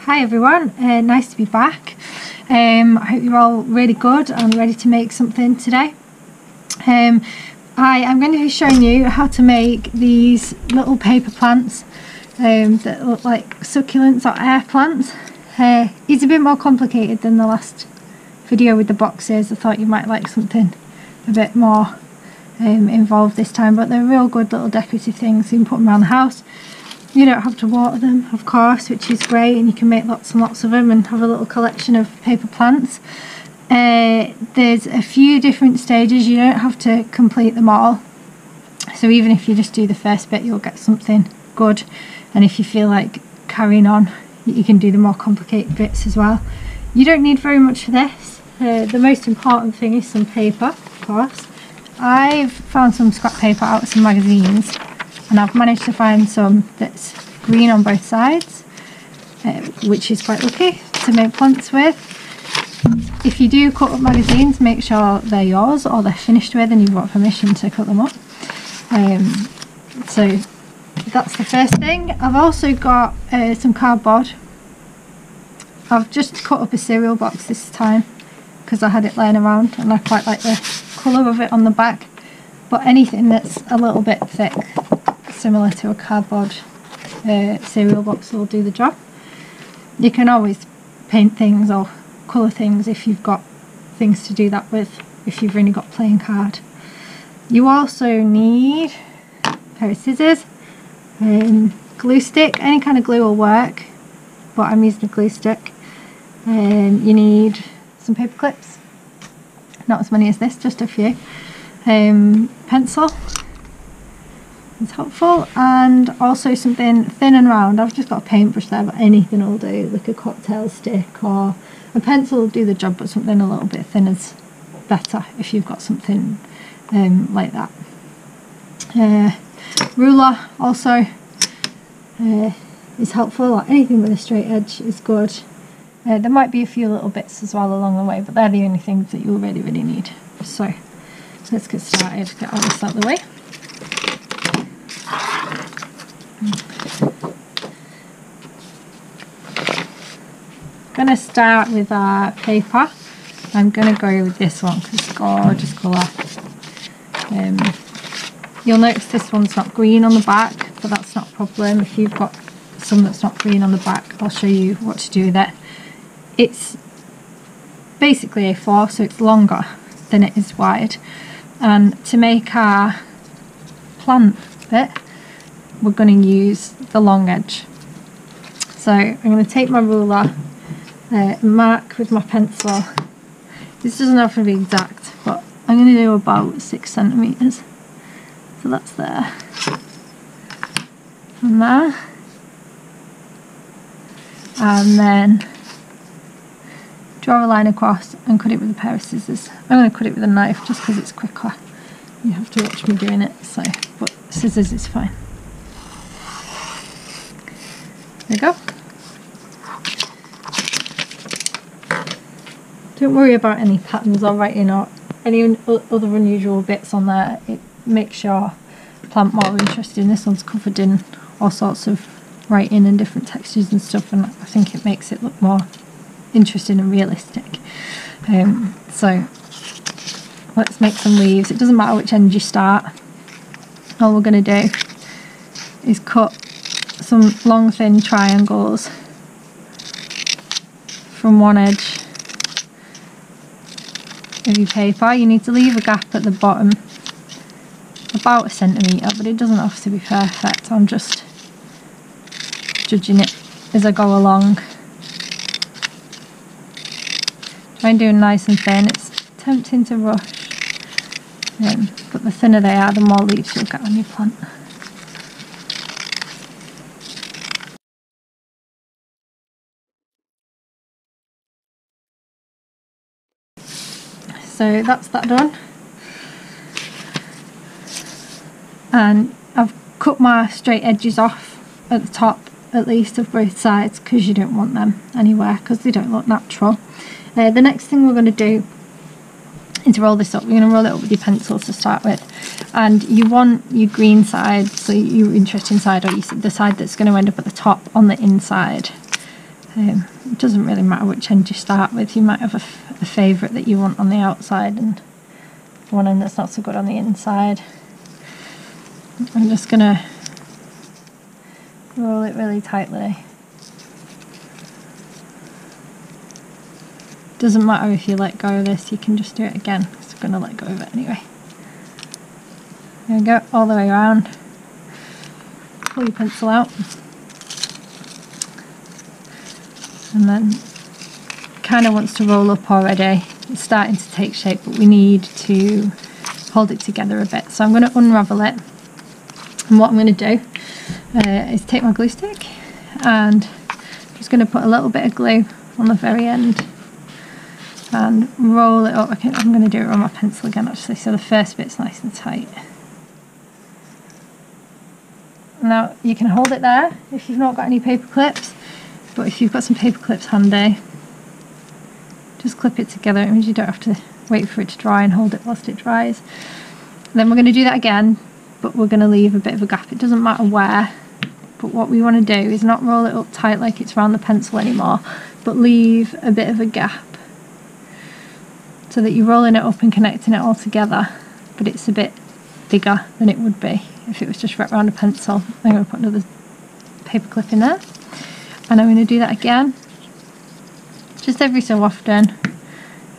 Hi everyone, nice to be back. I hope you're all really good and ready to make something today. I am going to be showing you how to make these little paper plants that look like succulents or air plants. It's a bit more complicated than the last video with the boxes. I thought you might like something a bit more involved this time, but they're real good little decorative things. You can put them around the house. You don't have to water them, of course, which is great, and you can make lots and lots of them and have a little collection of paper plants. There's a few different stages. You don't have to complete them all, so even if you just do the first bit, you'll get something good, and if you feel like carrying on, you can do the more complicated bits as well. You don't need very much for this. The most important thing is some paper, of course. I've found some scrap paper out of some magazines, and I've managed to find some that's green on both sides, which is quite lucky to make plants with. If you do cut up magazines, make sure they're yours or they're finished with and you've got permission to cut them up. So that's the first thing. I've also got some cardboard. I've just cut up a cereal box this time because I had it laying around and I quite like the colour of it on the back, but anything that's a little bit thick, similar to a cardboard cereal box, will do the job. You can always paint things or colour things if you've got things to do that with, if you've only got plain card. You also need a pair of scissors, glue stick. Any kind of glue will work, but I'm using a glue stick. You need some paper clips, not as many as this, just a few. Pencil is helpful, and also something thin and round. I've just got a paintbrush there, but anything will do, like a cocktail stick, or a pencil will do the job, but something a little bit thin is better if you've got something like that. Ruler also is helpful, or anything with a straight edge is good. There might be a few little bits as well along the way, but they're the only things that you'll really need. So let's get started, get all this out of the way. I'm going to start with our paper. I'm going to go with this one because it's gorgeous colour. You'll notice this one's not green on the back, but that's not a problem. If you've got some that's not green on the back, I'll show you what to do with it. It's basically A4, so it's longer than it is wide, and to make our plant bit, we're going to use the long edge. So I'm going to take my ruler, mark with my pencil. This doesn't have to be exact, but I'm going to do about 6 centimetres. So that's there and there, and then draw a line across and cut it with a pair of scissors. I'm going to cut it with a knife just because it's quicker. You have to watch me doing it, so, but scissors is fine. There you go. Don't worry about any patterns or writing or any other unusual bits on there. It makes your plant more interesting. This one's covered in all sorts of writing and different textures and stuff, and I think it makes it look more interesting and realistic. So let's make some leaves. It doesn't matter which end you start. All we're going to do is cut some long thin triangles from one edge of your paper. You need to leave a gap at the bottom, about 1 centimetre, but it doesn't have to be perfect. I'm just judging it as I go along. Try and do them nice and thin. It's tempting to rush, but the thinner they are, the more leaves you'll get on your plant. So that's that done, and I've cut my straight edges off at the top, at least of both sides, because you don't want them anywhere because they don't look natural. The next thing we're going to do is roll this up. We're going to roll it up with your pencil to start with, and you want your green side, so your interesting side, or the side that's going to end up at the top, on the inside. It doesn't really matter which end you start with. You might have a favourite that you want on the outside and one end that's not so good on the inside. I'm just going to roll it really tightly. Doesn't matter if you let go of this, you can just do it again, because I'm going to let go of it anyway. There we go, all the way around. Pull your pencil out. And then kind of wants to roll up already. It's starting to take shape, but we need to hold it together a bit. So I'm going to unravel it. And what I'm going to do is take my glue stick and I'm just going to put a little bit of glue on the very end and roll it up. I'm going to do it on my pencil again actually, so the first bit's nice and tight. Now you can hold it there if you've not got any paper clips, but if you've got some paper clips handy, just clip it together. It means you don't have to wait for it to dry and hold it whilst it dries. Then we're going to do that again, but we're going to leave a bit of a gap. It doesn't matter where, but what we want to do is not roll it up tight like it's around the pencil anymore, but leave a bit of a gap so that you're rolling it up and connecting it all together, but it's a bit bigger than it would be if it was just wrapped around a pencil. I'm going to put another paper clip in there, and I'm going to do that again, just every so often,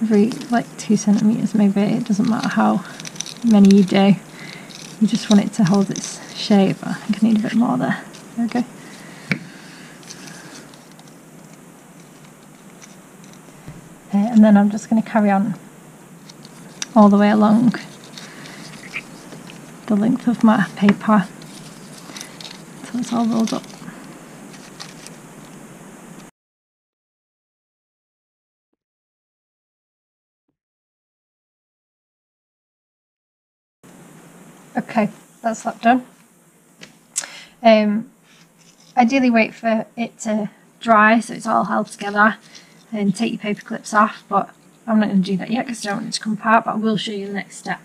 every like 2 centimeters maybe. It doesn't matter how many you do, you just want it to hold its shape. I think I need a bit more there. There we go. And then I'm just going to carry on all the way along the length of my paper until it's all rolled up. Okay, that's that done. Ideally wait for it to dry so it's all held together and take your paper clips off, but I'm not going to do that yet because I don't want it to come apart, but I will show you the next step.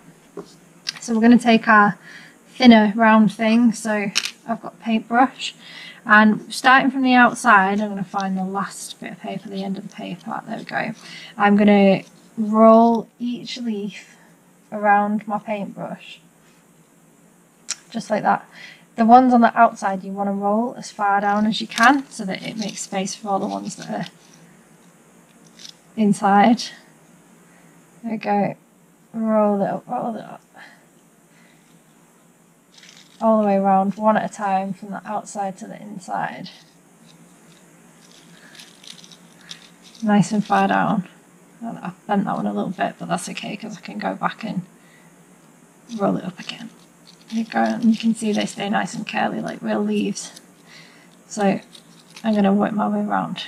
So we're going to take our thinner round thing, so I've got a paintbrush, and starting from the outside I'm going to find the last bit of paper, the end of the paper. There we go. I'm going to roll each leaf around my paintbrush just like that. The ones on the outside you want to roll as far down as you can so that it makes space for all the ones that are inside. There we go. Roll it up, roll it up. All the way around, one at a time, from the outside to the inside. Nice and far down. I've bent that one a little bit, but that's okay because I can go back and roll it up again. There you go, and you can see they stay nice and curly like real leaves. So I'm going to work my way around.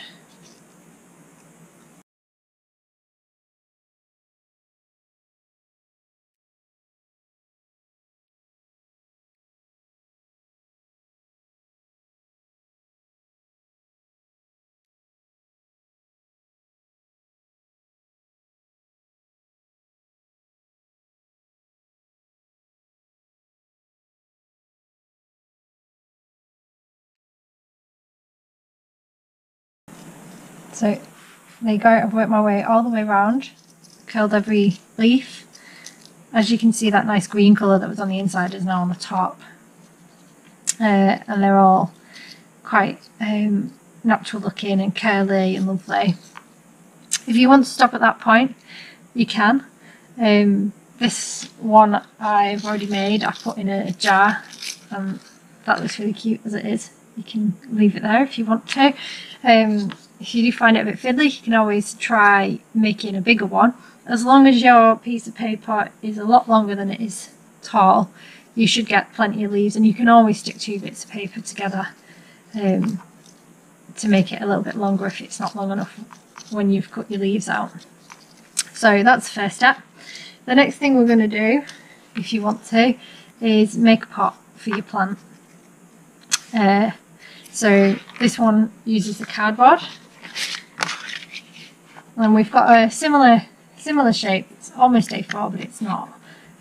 So there you go, I've worked my way all the way around, curled every leaf. As you can see, that nice green colour that was on the inside is now on the top. And they're all quite natural looking and curly and lovely. If you want to stop at that point, you can. This one I've already made, I put in a jar, and that looks really cute as it is. You can leave it there if you want to. If you do find it a bit fiddly, you can always try making a bigger one. As long as your piece of paper is a lot longer than it is tall, you should get plenty of leaves, and you can always stick 2 bits of paper together to make it a little bit longer if it's not long enough when you've cut your leaves out. So that's the first step. The next thing we're going to do, if you want to, is make a pot for your plant. So this one uses the cardboard, and we've got a similar shape. It's almost A4, but it's not.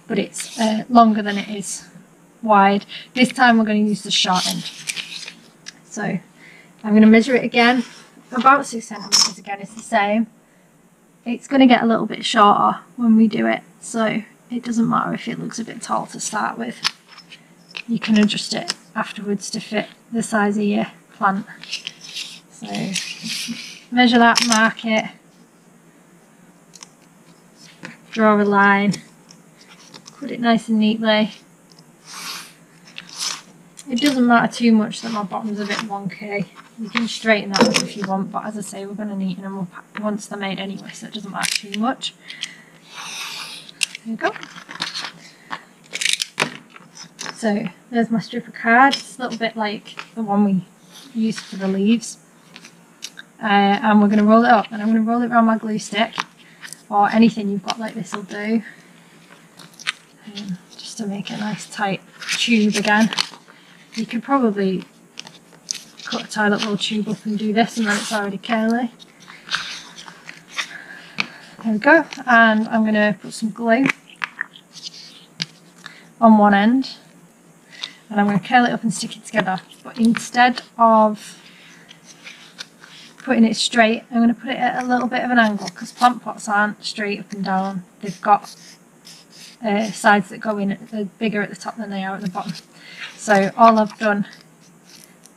But it's longer than it is wide. This time we're going to use the short end. So I'm going to measure it again. about 6 centimeters. Again, it's the same. It's going to get a little bit shorter when we do it, so it doesn't matter if it looks a bit tall to start with. You can adjust it afterwards to fit the size of your plant. So measure that, mark it, draw a line, cut it nice and neatly. It doesn't matter too much that my bottom's a bit wonky. You can straighten that up if you want, but as I say, we're going to neaten them up once they're made anyway, so it doesn't matter too much. There you go. So there's my strip of card. It's a little bit like the one we used for the leaves. And we're going to roll it up, and I'm going to roll it around my glue stick, or anything you've got like this will do, just to make a nice tight tube again. You could probably cut a tiny little tube up and do this, and then it's already curly. There we go. And I'm going to put some glue on one end, and I'm going to curl it up and stick it together. But instead of putting it straight, I'm going to put it at a little bit of an angle, because plant pots aren't straight up and down. They've got sides that go in, they're bigger at the top than they are at the bottom. So all I've done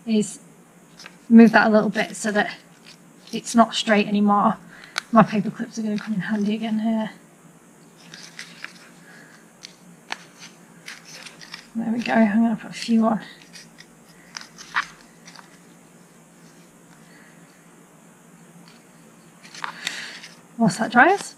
is move that a little bit so that it's not straight anymore. My paper clips are going to come in handy again here. There we go, I'm going to put a few on. Whilst that dries.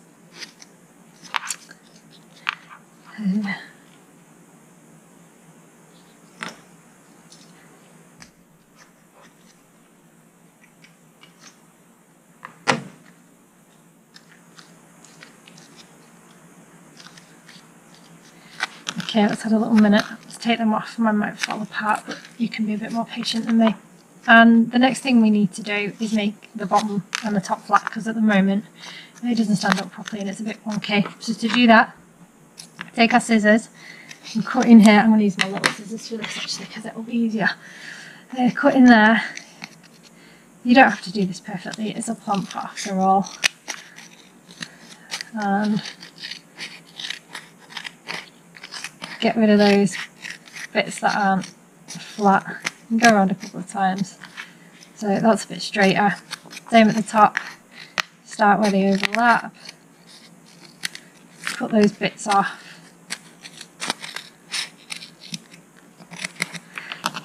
Okay, let's have a little minute. Let's take them off. Mine might fall apart, but you can be a bit more patient than me. And the next thing we need to do is make the bottom and the top flat, because at the moment it doesn't stand up properly and it's a bit wonky. So to do that, take our scissors and cut in here. I'm going to use my little scissors for this actually, because it will be easier. Cut in there. You don't have to do this perfectly, it's a plant pot after all. And get rid of those bits that aren't flat and go around a couple of times. So that's a bit straighter. Same at the top. Start where they overlap. Cut those bits off.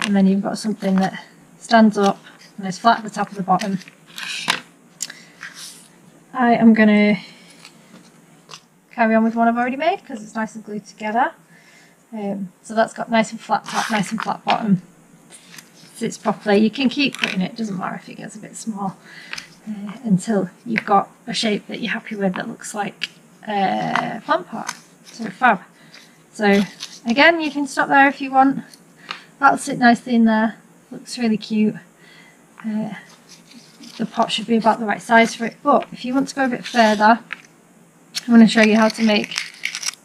And then you've got something that stands up and is flat at the top of the bottom. I am going to carry on with one I've already made because it's nice and glued together. So that's got nice and flat top, nice and flat bottom. Sits properly. You can keep putting it, doesn't matter if it gets a bit small, until you've got a shape that you're happy with that looks like a plant pot. So fab. So again, you can stop there if you want. That'll sit nicely in there. Looks really cute. The pot should be about the right size for it, but if you want to go a bit further, I'm going to show you how to make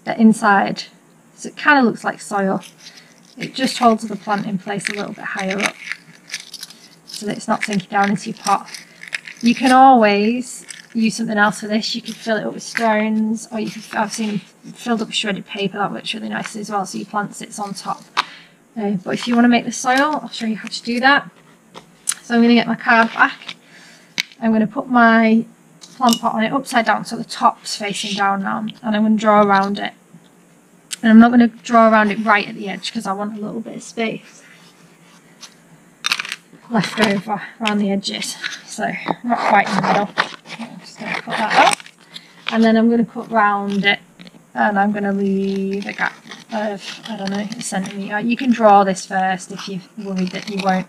the inside. So it kind of looks like soil. It just holds the plant in place a little bit higher up so that it's not sinking down into your pot. You can always use something else for this. You could fill it up with stones, or you could, I've seen filled up with shredded paper. That works really nicely as well, so your plant sits on top. But if you want to make the soil, I'll show you how to do that. So I'm going to get my card back. I'm going to put my plant pot on it upside down so the top's facing down now, and I'm going to draw around it. And I'm not going to draw around it right at the edge because I want a little bit of space left over around the edges. So not quite in the middle. I'm just going to cut that out. And then I'm going to cut round it, and I'm going to leave a gap of, I don't know, a centimetre. You can draw this first if you're worried that you won't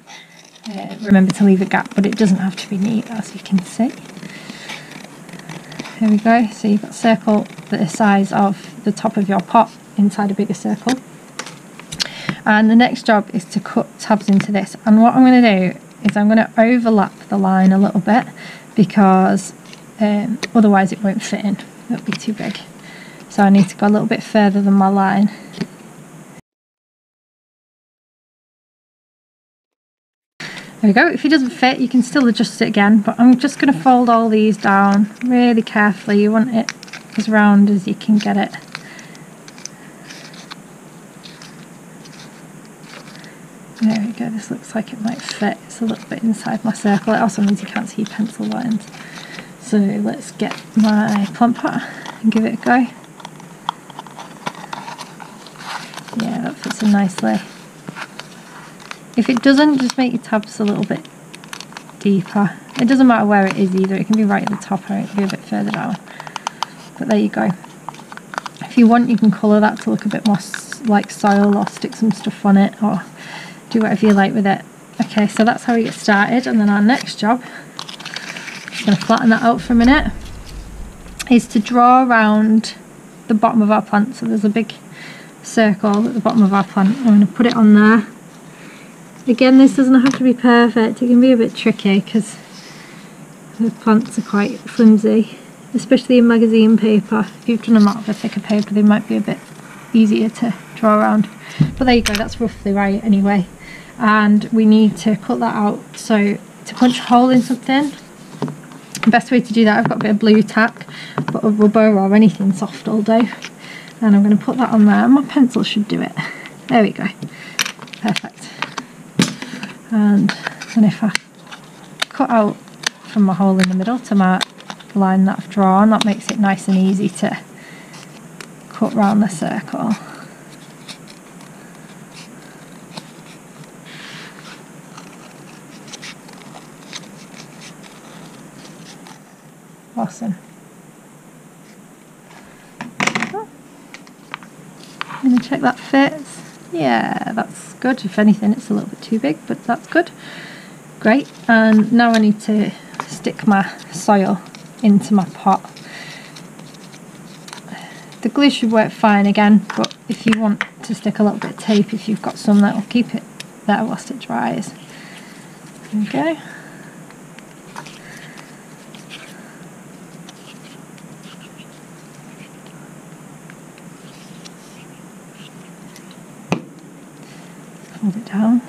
remember to leave a gap, but it doesn't have to be neat, as you can see. Here we go. So you've got a circle that is the size of the top of your pot inside a bigger circle. And the next job is to cut tabs into this. And what I'm going to do is I'm going to overlap the line a little bit, because otherwise it won't fit in. It'll be too big. So I need to go a little bit further than my line. There we go. If it doesn't fit, you can still adjust it again, but I'm just going to fold all these down really carefully. You want it as round as you can get it. There we go. This looks like it might fit. It's a little bit inside my circle. It also means you can't see your pencil lines. So let's get my plant pot and give it a go. Yeah, that fits in nicely. If it doesn't, just make your tabs a little bit deeper. It doesn't matter where it is either. It can be right at the top or it can be a bit further down. But there you go. If you want, you can colour that to look a bit more like soil, or stick some stuff on it, or do whatever you like with it. Okay, so that's how we get started. And then our next job, just going to flatten that out for a minute, is to draw around the bottom of our plant. So there's a big circle at the bottom of our plant. I'm going to put it on there. Again, this doesn't have to be perfect. It can be a bit tricky because the plants are quite flimsy, especially in magazine paper. If you've done them out of a thicker paper, they might be a bit easier to draw around. But there you go, that's roughly right anyway. And we need to cut that out. So to punch a hole in something, the best way to do that, I've got a bit of blue tack, but a rubber or anything soft will do. And I'm going to put that on there. My pencil should do it. There we go. Perfect. And then if I cut out from my hole in the middle to mark the line that I've drawn, that makes it nice and easy to cut round the circle. Awesome. I'm going to check that fits. Yeah, that's good. If anything, it's a little bit too big, but that's good. Great. And now I need to stick my soil into my pot. The glue should work fine again, but if you want to stick a little bit of tape, if you've got some, that will keep it there whilst it dries. Okay. Hold it down.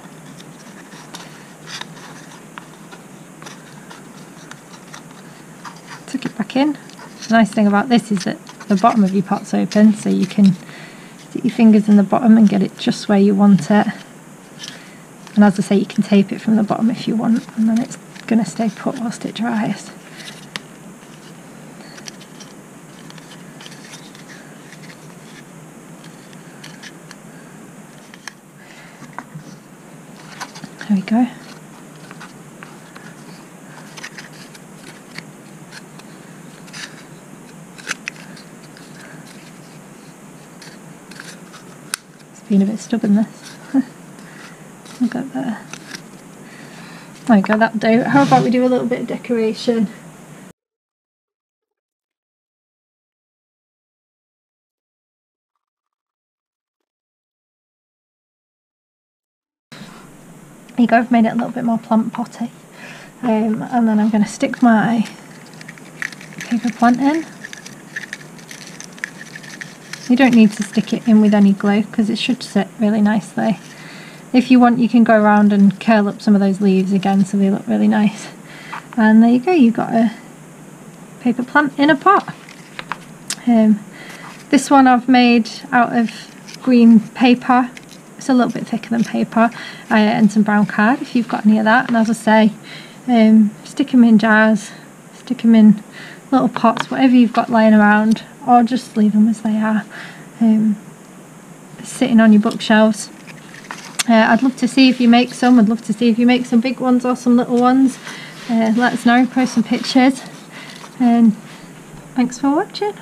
Tuck it back in. The nice thing about this is that the bottom of your pot's open, so you can stick your fingers in the bottom and get it just where you want it. And as I say, you can tape it from the bottom if you want, and then it's going to stay put whilst it dries. There we go. It's been a bit stubborn, this. I'll go there. There we go, that'll do. How about we do a little bit of decoration? There you go, I've made it a little bit more plant potty. And then I'm going to stick my paper plant in. You don't need to stick it in with any glue because it should sit really nicely. If you want, you can go around and curl up some of those leaves again so they look really nice. And there you go, you've got a paper plant in a pot. This one I've made out of green paper. It's a little bit thicker than paper, and some brown card if you've got any of that. And as I say, stick them in jars, stick them in little pots, whatever you've got lying around, or just leave them as they are, sitting on your bookshelves. I'd love to see if you make some. I'd love to see if you make some big ones or some little ones. Let us know, post some pictures, and thanks for watching.